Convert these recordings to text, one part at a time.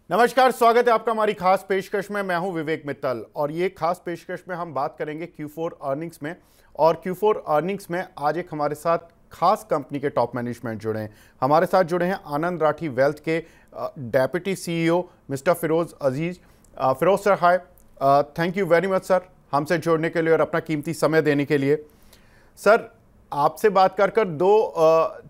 नमस्कार, स्वागत है आपका हमारी खास पेशकश में। मैं हूं विवेक मित्तल और ये खास पेशकश में हम बात करेंगे Q4 अर्निंग्स में। और Q4 अर्निंग्स में आज एक हमारे साथ खास कंपनी के टॉप मैनेजमेंट जुड़े हैं। हमारे साथ जुड़े हैं आनंद राठी वेल्थ के deputy CEO mister Firoz Aziz. Firoz sir, hi, thank you very much sir हमसे जुड़ने के लिए और अपना कीमती समय देने के लिए। सर, आपसे बात कर कर दो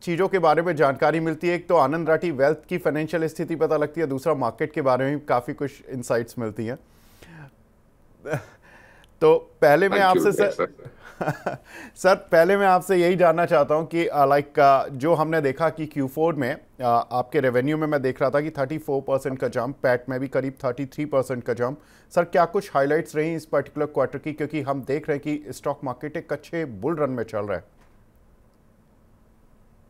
चीज़ों के बारे में जानकारी मिलती है। एक तो आनंद राठी वेल्थ की फाइनेंशियल स्थिति पता लगती है, दूसरा मार्केट के बारे में भी काफ़ी कुछ इंसाइट्स मिलती हैं। तो पहले मैं आपसे सर पहले मैं आपसे यही जानना चाहता हूं कि जो हमने देखा कि Q4 में आपके रेवेन्यू में मैं देख रहा था कि 34% का जंप, पैट में भी करीब 33% का जंप। सर, क्या कुछ हाइलाइट्स रही इस पर्टिकुलर क्वार्टर की, क्योंकि हम देख रहे हैं कि स्टॉक मार्केट एक अच्छे बुल रन में चल रहा है।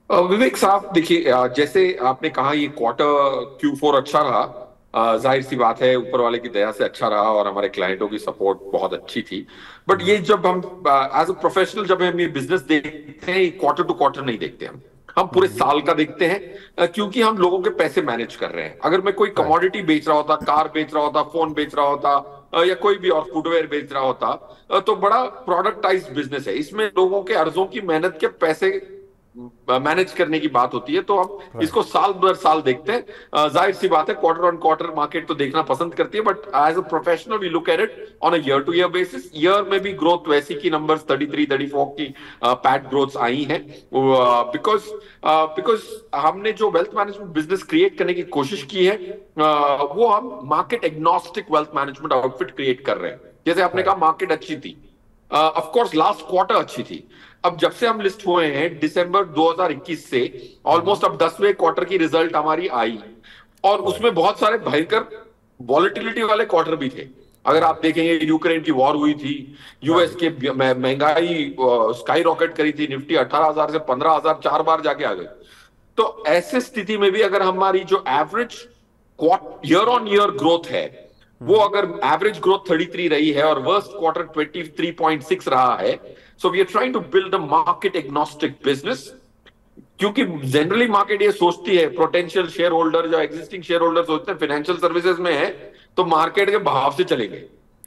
विवेक साहब, देखिए, जैसे आपने कहा ये क्वार्टर Q4 अच्छा रहा। जाहिर सी बात है, ऊपर वाले की दया से अच्छा रहा और हमारे क्लाइंटों की सपोर्ट बहुत अच्छी थी। बट ये जब हम एज अ प्रोफेशनल जब हम ये बिजनेस देखते हैं, क्वार्टर टू क्वार्टर नहीं देखते हम पूरे साल का देखते हैं। क्योंकि हम लोगों के पैसे मैनेज कर रहे हैं। अगर मैं कोई कमोडिटी बेच रहा होता, कार बेच रहा होता, फोन बेच रहा होता या कोई भी और फुटवेयर बेच रहा होता, तो बड़ा प्रोडक्टाइज्ड बिजनेस है। इसमें लोगों के अर्जों की मेहनत के पैसे मैनेज करने की बात होती है। तो हम इसको साल दर साल देखते हैं। जाहिर सी बात है, क्वार्टर ऑन क्वार्टर मार्केट तो देखना पसंद करती है, but as a professional we look at it on a year to year basis. Year में भी ग्रोथ वैसी की नंबर्स 33-34 की पैट ग्रोथ आई हैं। बिकॉज हमने जो वेल्थ मैनेजमेंट बिजनेस क्रिएट करने की कोशिश की है, वो हम market agnostic wealth management outfit create कर रहे हैं। जैसे आपने कहा, मार्केट अच्छी थी, ऑफ कोर्स लास्ट क्वार्टर अच्छी थी। अब जब से हम लिस्ट हुए हैं दिसंबर 2021 से, ऑलमोस्ट अब 10वें क्वार्टर की रिजल्ट हमारी आई और उसमें बहुत सारे भयंकर वॉलेटिलिटी वाले क्वार्टर भी थे। अगर आप देखेंगे, यूक्रेन की वॉर हुई थी, यूएस के महंगाई स्काई रॉकेट करी थी, निफ्टी 18,000 से 15,000 4 बार जाके आ गई। तो ऐसे स्थिति में भी अगर हमारी जो average year on year growth है, वो अगर एवरेज ग्रोथ 33 रही है और वर्स्ट क्वार्टर 23.6 रहा है, so we are trying to build a market agnostic business. क्योंकि जनरली मार्केट ये सोचती है, पोटेंशियल शेयर होल्डर जो एग्जिस्टिंग शेयर होल्डर सोचते हैं फाइनेंशियल सर्विसेज में है तो मार्केट के भाव से चलेंगे,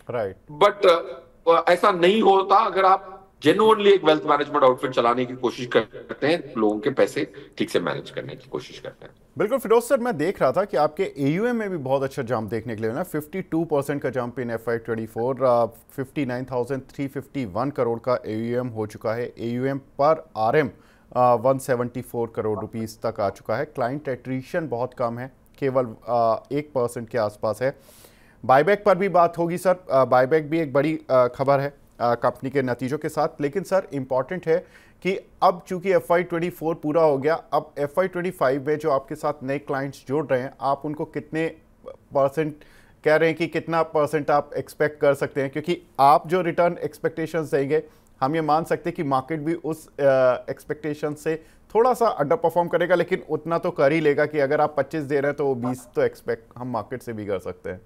राइट। बट ऐसा नहीं होता। अगर आप जेन्युइनली एक वेल्थ मैनेजमेंट आउटफिट चलाने की कोशिश करते हैं, लोगों के पैसे ठीक से मैनेज करने की कोशिश करते हैं। बिल्कुल फिरोज सर, मैं देख रहा था कि आपके AUM में भी बहुत अच्छा जंप देखने के लिए ना। 52% का जंप इन FY24, 59,351 करोड़ का AUM हो चुका है। AUM पर RM 174 करोड़ रुपीस तक आ चुका है। क्लाइंट एट्रीशन बहुत कम है, केवल 1% के आसपास है। बायबैक पर भी बात होगी सर। बायबैक भी एक बड़ी खबर है कंपनी के नतीजों के साथ। लेकिन सर, इंपॉर्टेंट है कि अब चूंकि FY24 पूरा हो गया, अब FY25 में जो आपके साथ नए क्लाइंट्स जुड़ रहे हैं, आप उनको कितने परसेंट कह रहे हैं कि कितना परसेंट आप एक्सपेक्ट कर सकते हैं? क्योंकि आप जो रिटर्न एक्सपेक्टेशंस देंगे, हम ये मान सकते हैं कि मार्केट भी उस एक्सपेक्टेशन से थोड़ा सा अंडर परफॉर्म करेगा, लेकिन उतना तो कर ही लेगा कि अगर आप 25 दे रहे हैं तो 20 तो एक्सपेक्ट हम मार्केट से भी कर सकते हैं।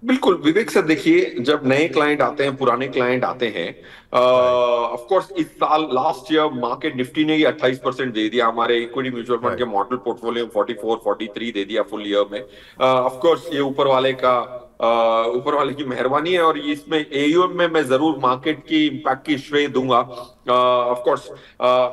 बिल्कुल विवेक सर, देखिए, जब नए क्लाइंट आते हैं, पुराने क्लाइंट आते हैं, ऑफ कोर्स इस साल लास्ट ईयर मार्केट निफ्टी ने ही 28% दे दिया। हमारे इक्विटी म्यूचुअल फंड के मॉडल पोर्टफोलियो 44-43 दे दिया फुल ईयर में। ऑफ कोर्स ये ऊपर वाले की मेहरबानी है और इसमें AUM में मैं जरूर मार्केट की इम्पैक्ट की श्रेय दूंगा। ऑफ कोर्स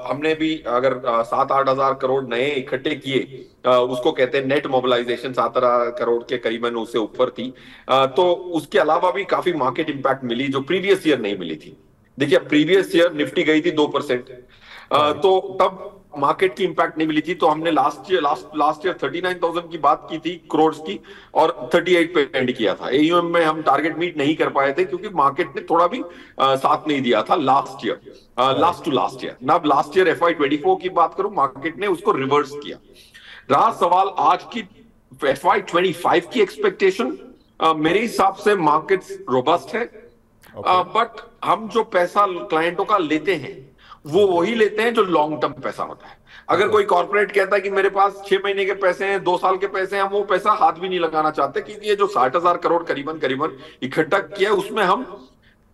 हमने भी अगर 7-8 हजार करोड़ नए इकट्ठे किए, उसको कहते हैं नेट मोबिलाइजेशन, 17 करोड़ के करीबन उससे ऊपर थी। तो उसके अलावा भी काफी मार्केट इंपैक्ट मिली जो प्रीवियस ईयर नहीं मिली थी। देखिए, प्रीवियस ईयर निफ्टी गई थी 2%, तो तब मार्केट की इंपैक्ट नहीं मिली थी। तो हमने लास्ट ईयर 39,000 की बात की थी करोड़ की और 38 पे एंड किया था। AUM में हम टारगेट मीट नहीं कर पाए थे क्योंकि मार्केट ने थोड़ा भी साथ नहीं दिया था last year, last to last year. ना लास्ट ईयर FY24 की बात करूं, मार्केट ने उसको रिवर्स किया। रहा सवाल आज की FY25 की एक्सपेक्टेशन, मेरे हिसाब से मार्केट रोबस्ट है। बट हम जो पैसा क्लाइंटों का लेते हैं वो वही लेते हैं जो लॉन्ग टर्म पैसा होता है। अगर कोई कॉर्पोरेट कहता है कि मेरे पास 6 महीने के पैसे हैं, 2 साल के पैसे हैं, हम वो पैसा हाथ भी नहीं लगाना चाहते, क्योंकि ये जो 60,000 करोड़ करीबन इकट्ठा किया, उसमें हम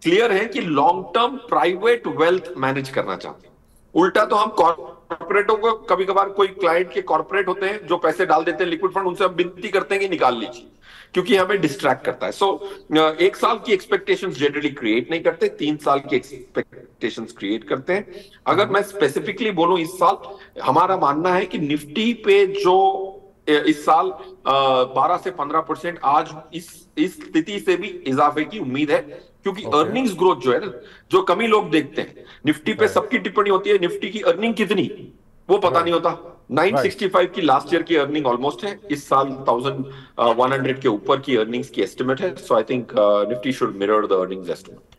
क्लियर हैं कि long term private wealth manage करना चाहते हैं। उल्टा तो हम कॉर्पोरेटों को कभी कभार कोई क्लाइंट के कॉर्पोरेट होते हैं जो पैसे डाल देते हैं लिक्विड फंड, उनसे हम विनती करते हैं कि निकाल लीजिए, क्योंकि हमें डिस्ट्रैक्ट करता है। सो एक साल की एक्सपेक्टेशंस जनरली क्रिएट नहीं करते, 3 साल की एक्सपेक्टेशंस क्रिएट करते हैं। अगर मैं स्पेसिफिकली बोलूं, इस साल हमारा मानना है कि निफ्टी पे जो इस साल 12 से 15% आज इस स्थिति से भी इजाफे की उम्मीद है, क्योंकि अर्निंग्स ग्रोथ जो है ना, जो कमी लोग देखते हैं निफ्टी पे, सबकी टिप्पणी होती है निफ्टी की अर्निंग कितनी, वो पता नहीं होता। 965 की लास्ट ईयर की अर्निंग ऑलमोस्ट है, इस साल 1100 के ऊपर की अर्निंग्स की एस्टिमेट है। So I think Nifty should mirror the earnings estimate.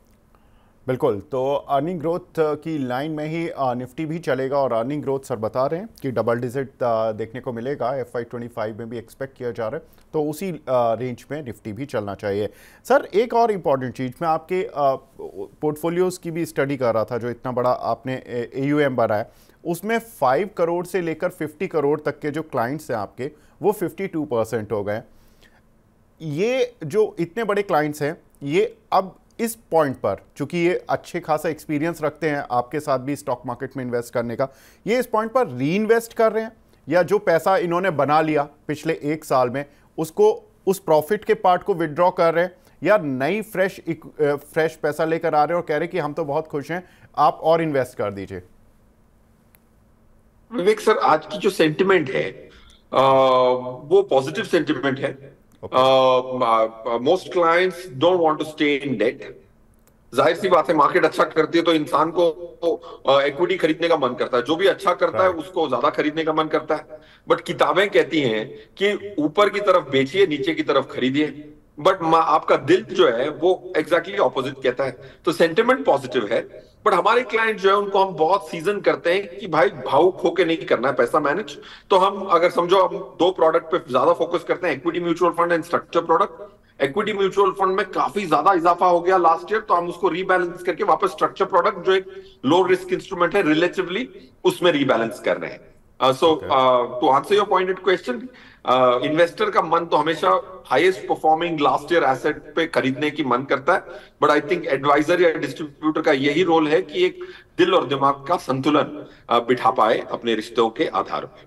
बिल्कुल, तो अर्निंग ग्रोथ की लाइन में ही निफ्टी भी चलेगा, और अर्निंग ग्रोथ सर बता रहे हैं कि डबल डिजिट देखने को मिलेगा FY25 में भी एक्सपेक्ट किया जा रहा है, तो उसी रेंज में निफ्टी भी चलना चाहिए। सर एक और इम्पॉर्टेंट चीज़, मैं आपके पोर्टफोलियोज़ की भी स्टडी कर रहा था, जो इतना बड़ा आपने AUM बनाया, उसमें 5 करोड़ से लेकर 50 करोड़ तक के जो क्लाइंट्स हैं आपके, वो 52% हो गए। ये जो इतने बड़े क्लाइंट्स हैं, ये अब इस पॉइंट पर, चूंकि ये अच्छे खासा एक्सपीरियंस रखते हैं आपके साथ भी स्टॉक मार्केट में इन्वेस्ट करने का, ये इस पॉइंट पर री इन्वेस्ट कर रहे हैं, या जो पैसा इन्होंने बना लिया पिछले 1 साल में, उसको, उस प्रॉफिट के पार्ट को विड्रॉ कर रहे हैं, या नई फ्रेश पैसा लेकर आ रहे हैं और कह रहे हैं कि हम तो बहुत खुश हैं, आप और इन्वेस्ट कर दीजिए? विवेक सर, आज की जो सेंटिमेंट है वो पॉजिटिव सेंटिमेंट है। Most clients don't want to stay in debt. जाहिर सी बात है, मार्केट अच्छा करती है तो इंसान को इक्विटी खरीदने का मन करता है, जो भी अच्छा करता है उसको ज्यादा खरीदने का मन करता है। बट किताबें कहती हैं कि ऊपर की तरफ बेचिए, नीचे की तरफ खरीदिए। बट आपका दिल जो है वो एग्जैक्टली ऑपोजिट कहता है। तो सेंटिमेंट पॉजिटिव है, बट हमारे क्लाइंट जो है उनको हम बहुत सीजन करते हैं कि भाई भावुक होके नहीं करना है पैसा मैनेज। तो हम, अगर समझो, हम 2 प्रोडक्ट पे ज्यादा फोकस करते हैं, equity mutual fund and structure product. Equity mutual fund में काफी ज्यादा इजाफा हो गया लास्ट ईयर, तो हम उसको रीबैलेंस करके वापस स्ट्रक्चर प्रोडक्ट, जो एक लो रिस्क इंस्ट्रूमेंट है रिलेटिवली, उसमें रीबैलेंस कर रहे हैं। So to answer your pointed question, investor का मन तो हमेशा highest performing last year asset पे खरीदने की मन करता है। बट आई थिंक एडवाइजर या डिस्ट्रीब्यूटर का यही रोल है कि एक दिल और दिमाग का संतुलन बिठा पाए अपने रिश्तों के आधार पर।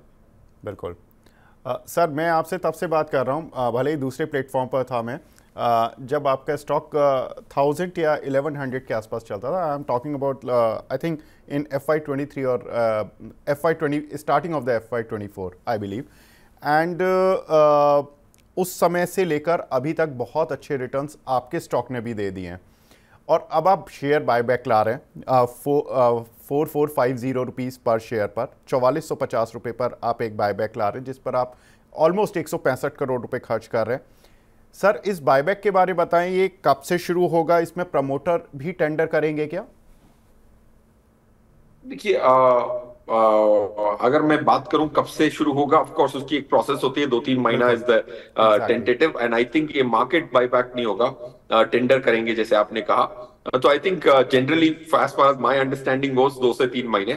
बिल्कुल। सर मैं आपसे तब से बात कर रहा हूँ, भले ही दूसरे प्लेटफॉर्म पर था मैं, जब आपका स्टॉक 1000 या 1100 के आसपास चलता था। I am talking about I think in FY23 और FY20, starting of the FY24 I believe. And उस समय से लेकर अभी तक बहुत अच्छे रिटर्न्स आपके स्टॉक ने भी दे दिए हैं, और अब आप शेयर बायबैक ला रहे हैं 4450 रुपीज़ पर शेयर पर, 4450 रुपये पर आप एक बायबैक ला रहे हैं, जिस पर आप ऑलमोस्ट 165 करोड़ रुपए खर्च कर रहे हैं। सर इस बायबैक के बारे में बताएं, ये कब से शुरू होगा, इसमें प्रमोटर भी टेंडर करेंगे क्या? देखिए, अगर मैं बात करूं कब से शुरू होगा, ऑफ कोर्स उसकी एक प्रोसेस होती है, 2-3 महीना is the tentative, and I think ये मार्केट बायबैक नहीं होगा, टेंडर करेंगे जैसे आपने कहा। तो I think generally as far as my understanding goes 2 से 3 महीने।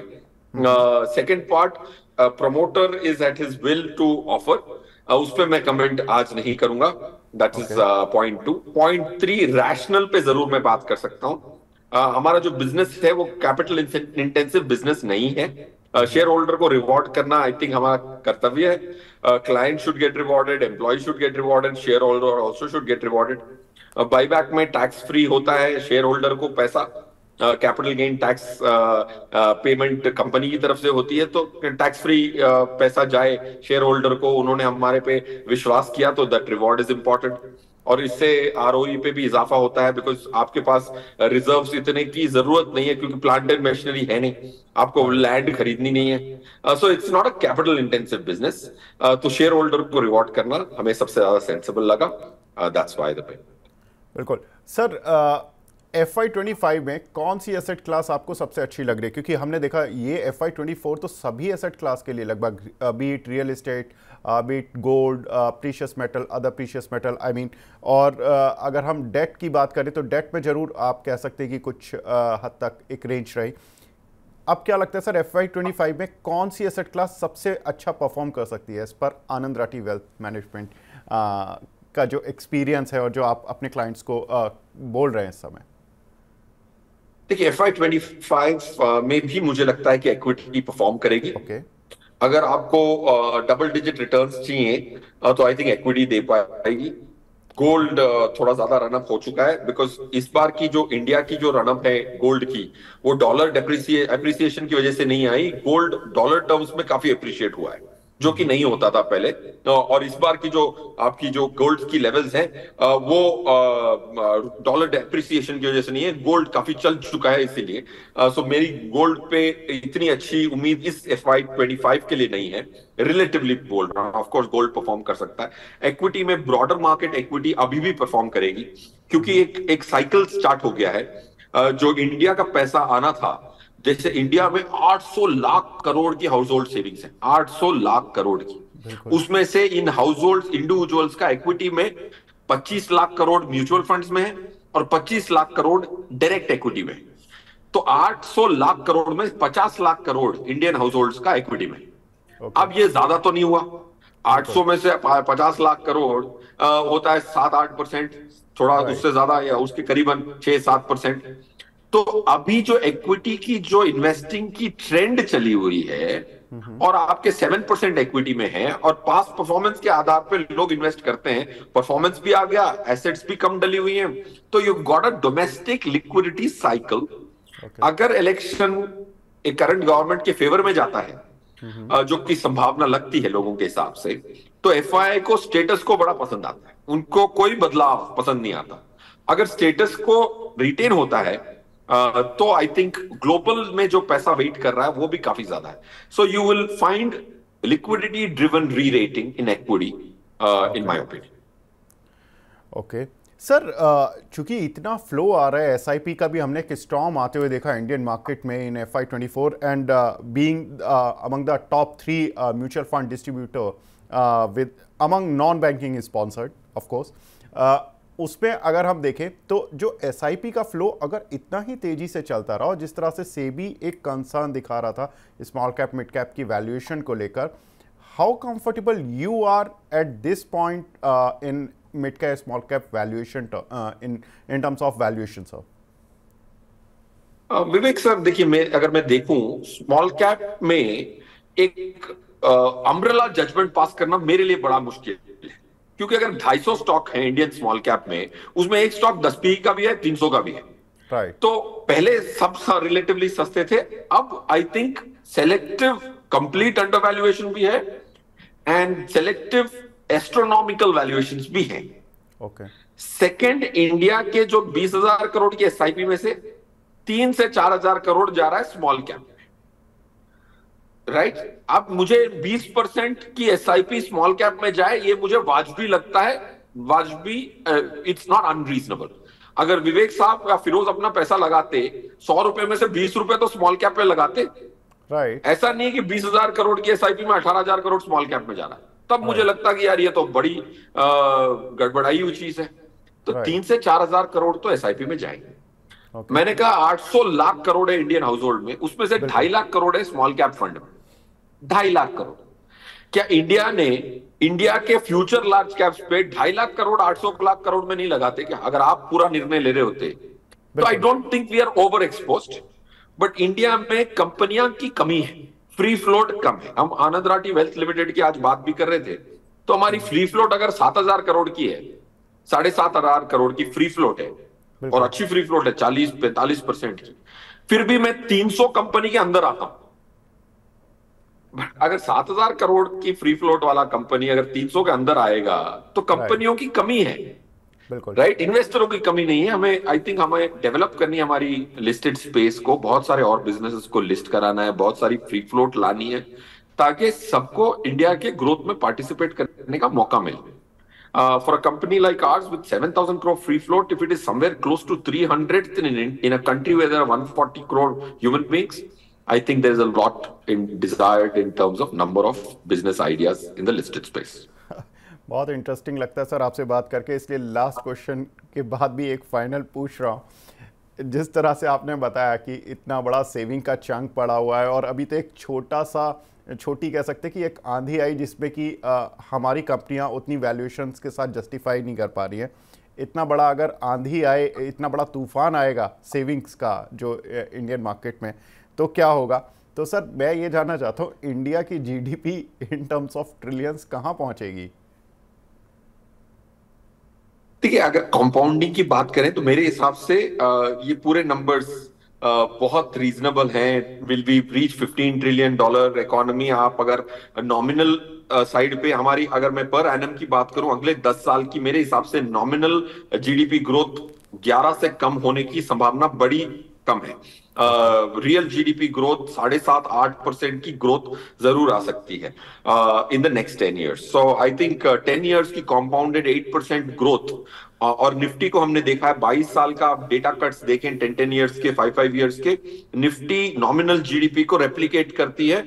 Second part, promoter is at his will to offer, उस पर मैं कमेंट आज नहीं करूंगा। That is point 2। Point 3, rational पे जरूर मैं बात कर सकता हूं। हमारा जो बिजनेस है वो कैपिटल इंटेंसिव बिजनेस नहीं है। शेयर होल्डर को रिवॉर्ड करना आई थिंक हमारा कर्तव्य है। Client should get rewarded, employ should get rewarded, share holder also should get rewarded. Buyback में टैक्स फ्री होता है, शेयर होल्डर को पैसा capital gain tax payment company की तरफ से होती है, तो टैक्स फ्री पैसा जाए शेयर होल्डर को, उन्होंने हमारे पे विश्वास किया, तो दैट रिवॉर्ड इज इंपॉर्टेंट। और इससे ROE पे भी इजाफा होता है, बिकॉज आपके पास रिजर्व्स इतने की जरूरत नहीं है, क्योंकि प्लांट एंड मशीनरी है नहीं, आपको लैंड खरीदनी नहीं है। So it's not a capital intensive business. तो शेयर होल्डर को रिवॉर्ड करना हमें सबसे ज्यादा सेंसिबल लगा, दैट्स व्हाई द पे। बिल्कुल सर, FY25 में कौन सी एसेट क्लास आपको सबसे अच्छी लग रही है? क्योंकि हमने देखा ये FY24 तो सभी एसेट क्लास के लिए लगभग, beat real estate, beat gold, precious metal, other precious metal, I mean, और अगर हम डेट की बात करें तो डेट में ज़रूर आप कह सकते हैं कि कुछ हद तक एक रेंज रही। अब क्या लगता है सर, FY25 में कौन सी एसेट क्लास सबसे अच्छा परफॉर्म कर सकती है? इस पर आनंद राठी वेल्थ मैनेजमेंट का जो एक्सपीरियंस है और जो आप अपने क्लाइंट्स को बोल रहे हैं इस समय। देखिए FY25 में भी मुझे लगता है कि इक्विटी परफॉर्म करेगी। ओके। अगर आपको डबल डिजिट रिटर्न्स चाहिए तो आई थिंक इक्विटी दे पाएगी। ओके। गोल्ड थोड़ा ज्यादा रनअप हो चुका है, बिकॉज इस बार की जो इंडिया की जो रनअप है गोल्ड की, वो डॉलर एप्रिसिएशन की वजह से नहीं आई। गोल्ड डॉलर टर्म्स में काफी अप्रिशिएट हुआ है, जो कि नहीं होता था पहले। और इस बार की जो आपकी जो गोल्ड की लेवल्स हैं वो डॉलर डेप्रिसिएशन की वजह से नहीं है, गोल्ड काफी चल चुका है इसीलिए। सो मेरी गोल्ड पे इतनी अच्छी उम्मीद इस FY25 के लिए नहीं है। रिलेटिवली बोल रहा हूँ, ऑफकोर्स गोल्ड परफॉर्म कर सकता है। इक्विटी में ब्रॉडर मार्केट इक्विटी अभी भी परफॉर्म करेगी, क्योंकि एक साइकिल स्टार्ट हो गया है। जो इंडिया का पैसा आना था, जैसे इंडिया में 800 लाख करोड़ की हाउस होल्ड सेविंग्स है, 800 लाख करोड़ की। बिल्कुल। उसमें से इन हाउस होल्ड इंडिविजुअल्स का इक्विटी में 25 लाख करोड़ म्यूचुअल फंड्स में है और 25 लाख करोड़ डायरेक्ट इक्विटी में। तो 800 लाख करोड़ में 50 lakh crore Indian house hold का इक्विटी में। ओके। अब ये ज्यादा तो नहीं हुआ, बिल्कुल। 800 में से 50 लाख करोड़ होता है 7-8%, थोड़ा राइट। उससे ज्यादा या उसके करीबन 6-7%। तो अभी जो इक्विटी की जो इन्वेस्टिंग की ट्रेंड चली हुई है, और आपके 7% इक्विटी में है, और पास्ट परफॉर्मेंस के आधार पर लोग इन्वेस्ट करते हैं, परफॉर्मेंस भी आ गया, एसेट्स भी कम डली हुई हैं, तो you got a domestic liquidity cycle. Okay. अगर इलेक्शन एक करंट गवर्नमेंट के फेवर में जाता है, जो की संभावना लगती है लोगों के हिसाब से, तो एफआईआई को स्टेटस को बड़ा पसंद आता है, उनको कोई बदलाव पसंद नहीं आता। अगर स्टेटस को रिटेन होता है तो आई थिंक ग्लोबल में जो पैसा वेट कर रहा है वो भी काफी ज्यादा है। So you will find liquidity driven री rating in equity, in okay. My opinion. Okay sir, चूंकि इतना फ्लो आ रहा है एसआईपी का भी हमने एक स्टॉर्म आते हुए देखा इंडियन मार्केट में इन FY24 and being among the top 3 mutual fund distributor with among non banking sponsored of course, उसमें अगर हम देखें तो जो एसआईपी का फ्लो अगर इतना ही तेजी से चलता रहा और जिस तरह से सेबी एक कंसर्न दिखा रहा था स्मॉल कैप मिड कैप की वैल्यूएशन को लेकर, how comfortable you are at this point in mid cap small cap valuation in terms of valuation, sir? Vivek sir देखिए, अगर मैं देखूं स्मॉल कैप में एक अम्ब्रेला जजमेंट पास करना मेरे लिए बड़ा मुश्किल है, क्योंकि अगर 250 स्टॉक है इंडियन स्मॉल कैप में, उसमें एक स्टॉक 10 PE का भी है, 300 का भी है। राइट। तो पहले सब रिलेटिवली सस्ते थे, अब I think selective complete under valuation भी है एंड सेलेक्टिव एस्ट्रोनॉमिकल वैल्यूएशंस भी हैं। ओके। सेकंड, इंडिया के जो 20,000 करोड़ की एसआईपी में से 3 से 4,000 करोड़ जा रहा है स्मॉल कैप में, राइट। अब मुझे 20% की एसआईपी स्मॉल कैप में जाए, ये मुझे वाजबी लगता है, वाजबी, इट्स नॉट अनरीजनेबल। अगर विवेक साहब या फिरोज अपना पैसा लगाते, 100 रुपए में से 20 रुपए तो स्मॉल कैप में लगाते। राइट। ऐसा नहीं है कि 20,000 करोड़ की एसआईपी में 18,000 करोड़ स्मॉल कैप में जा रहा है, तब मुझे लगता कि यार ये तो बड़ी गड़बड़ाई हुई चीज है। तो 3 से 4,000 करोड़ तो एसआईपी में जाएंगे। मैंने कहा 800 लाख करोड़ है इंडियन हाउस होल्ड में, उसमें से 2.5 लाख करोड़ है स्मॉल कैप फंड में। 2.5 लाख करोड़। क्या इंडिया ने इंडिया के फ्यूचर लार्ज कैप्स पे 2.5 लाख करोड़ 800 लाख करोड़ में नहीं लगाते क्या? अगर आप पूरा निर्णय ले रहे होते तो I don't think we are over exposed. But India में कंपनियां की कमी है, फ्री फ्लोट कम है। हम आनंद राठी वेल्थ लिमिटेड की आज बात भी कर रहे थे, तो हमारी फ्री फ्लोट अगर 7,000 करोड़ की है, 7,500 करोड़ की फ्री फ्लोट है, और अच्छी फ्री फ्लोट है 40-45% की, फिर भी मैं 300 कंपनी के अंदर आता हूं। अगर 7,000 करोड़ की फ्री फ्लोट वाला कंपनी अगर 300 के अंदर आएगा, तो कंपनियों की कमी है, राइट। इन्वेस्टरों की कमी नहीं है। हमें, आई थिंक हमें डेवलप करनी है हमारी लिस्टेड स्पेस को, बहुत सारे और बिजनेसेस को लिस्ट कराना है, बहुत सारी फ्री फ्लोट लानी है, ताकि सबको इंडिया के ग्रोथ में पार्टिसिपेट करने का मौका मिले। For a company like ours with 7,000 crore free float, if it is somewhere close to 300th in a country where there are 140 crore human beings, I think there is a lot desired in terms of number of business ideas in the listed space. बहुत interesting लगता है sir आपसे बात करके, इसलिए last question के बाद भी एक फाइनल पूछ रहा हूँ। जिस तरह से आपने बताया कि इतना बड़ा सेविंग का चंक पड़ा हुआ है और अभी तो एक छोटी कह सकते कि एक आंधी आई जिसमें कि हमारी कंपनियां उतनी वैल्यूएशंस के साथ जस्टिफाई नहीं कर पा रही हैं, इतना बड़ा अगर आंधी आए, इतना बड़ा तूफान आएगा सेविंग्स का जो इंडियन मार्केट में, तो क्या होगा। तो सर मैं ये जानना चाहता हूँ, इंडिया की GDP in terms of trillions कहाँ पहुंचेगी? देखिए, अगर कंपाउंडिंग की बात करें तो मेरे हिसाब से ये पूरे नंबर्स बहुत रीजनेबल हैं। Will be reach $15 trillion economy. आप अगर नॉमिनल साइड पे हमारी, अगर मैं पर एनम की बात करूं अगले 10 साल की, मेरे हिसाब से नॉमिनल जीडीपी ग्रोथ 11 से कम होने की संभावना बड़ी कम है। रियल जीडीपी ग्रोथ 7.5-8% की ग्रोथ जरूर आ सकती है in the next 10 years। So I think 10 years की कॉम्पाउंडेड 8% ग्रोथ। और निफ्टी को हमने देखा है 22 साल का, आप डेटा कट्स देखें 10 years के, 5 years के, निफ्टी नॉमिनल जीडीपी को रेप्लिकेट करती है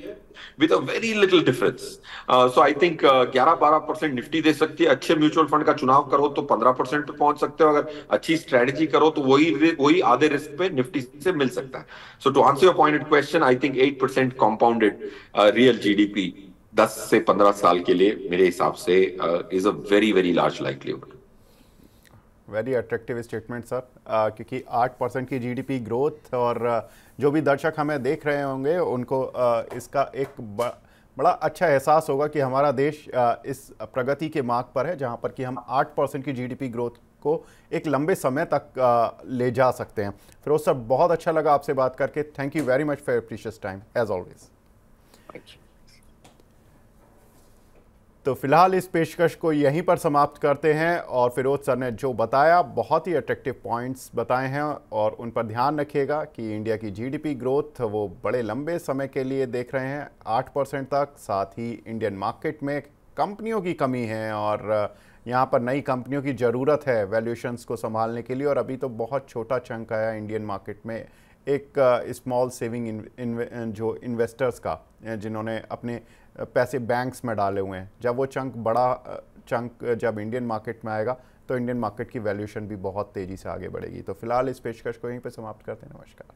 with a very little difference. So I think 11-12% Nifty दे सकती है। अच्छे म्यूचुअल फंड का चुनाव करो तो 15% पे पहुंच सकते हो। अगर अच्छी स्ट्रेटेजी करो तो वही आधे रिस्क पे निफ्टी से मिल सकता है। So to answer your pointed question, I think 8% compounded real GDP 10 से 15 साल के लिए मेरे हिसाब से is a very very large likelihood. Very attractive statement sir, क्योंकि 8% की जीडीपी ग्रोथ, और जो भी दर्शक हमें देख रहे होंगे उनको इसका एक बड़ा अच्छा एहसास होगा कि हमारा देश इस प्रगति के मार्ग पर है, जहां पर कि हम 8% की जीडीपी ग्रोथ को एक लंबे समय तक ले जा सकते हैं। फिरोज सर, बहुत अच्छा लगा आपसे बात करके। Thank you very much for your precious time as always. तो फिलहाल इस पेशकश को यहीं पर समाप्त करते हैं, और फिरोज सर ने जो बताया, बहुत ही अट्रैक्टिव पॉइंट्स बताए हैं, और उन पर ध्यान रखिएगा कि इंडिया की जीडीपी ग्रोथ वो बड़े लंबे समय के लिए देख रहे हैं 8% तक। साथ ही इंडियन मार्केट में कंपनियों की कमी है, और यहाँ पर नई कंपनियों की ज़रूरत है वैल्यूएशंस को संभालने के लिए। और अभी तो बहुत छोटा चंक आया इंडियन मार्केट में एक स्मॉल सेविंग जो इन्वेस्टर्स का, जिन्होंने अपने पैसे बैंक्स में डाले हुए हैं। जब वो बड़ा चंक जब इंडियन मार्केट में आएगा तो इंडियन मार्केट की वैल्यूएशन भी बहुत तेज़ी से आगे बढ़ेगी। तो फिलहाल इस पेशकश को यहीं पे समाप्त करते हैं। नमस्कार।